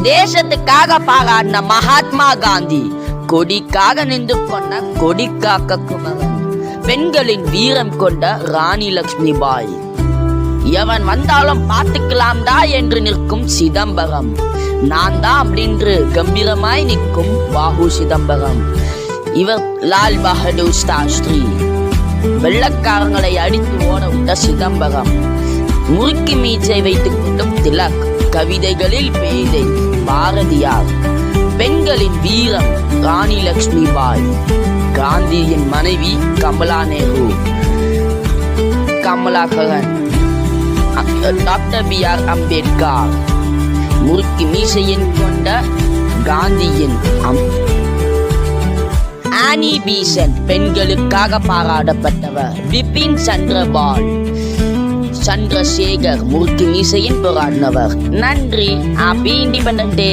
தேசத்துக்காக பாராடின மகாத்மா காந்தி, கொடிக்காக நின்று கொண்ட கொடி காக்க குமரன், பெண்களின் வீரம் கொண்ட ராணி லட்சுமி பாய், எவன் வந்தாலும் பார்த்துக்கலாம்டா என்று நிற்கும் சிதம்பரம், நான் தான் அப்படின்று கம்பீரமாய் நிற்கும் வாகு சிதம்பரம். இவர் லால் பகதூர் சாஸ்திரி, வெள்ளக்காரங்களை அடித்து ஓட விட்ட சிதம்பரம், முறுக்கி மீச்சை வைத்துக் கொண்டும் திலக், கவிதைகளில் பேதை பாரதியார், பெண்களின் வீரம் ராணி லட்சுமி பாய், காந்தியின் மனைவி கமலா நேரு, கமலாகரன், டாக்டர் B.R. அம்பேத்கர், முறுக்கி மீசையின் கொண்ட காந்தியின் ஆனி பீசன், பெண்களுக்காக பாராட்டப்பட்டவர். பிபின் சந்திரபால், சந்திரசேகர், முறுக்கி மீசையின் போராடினவர். நன்றி. Happy independence day.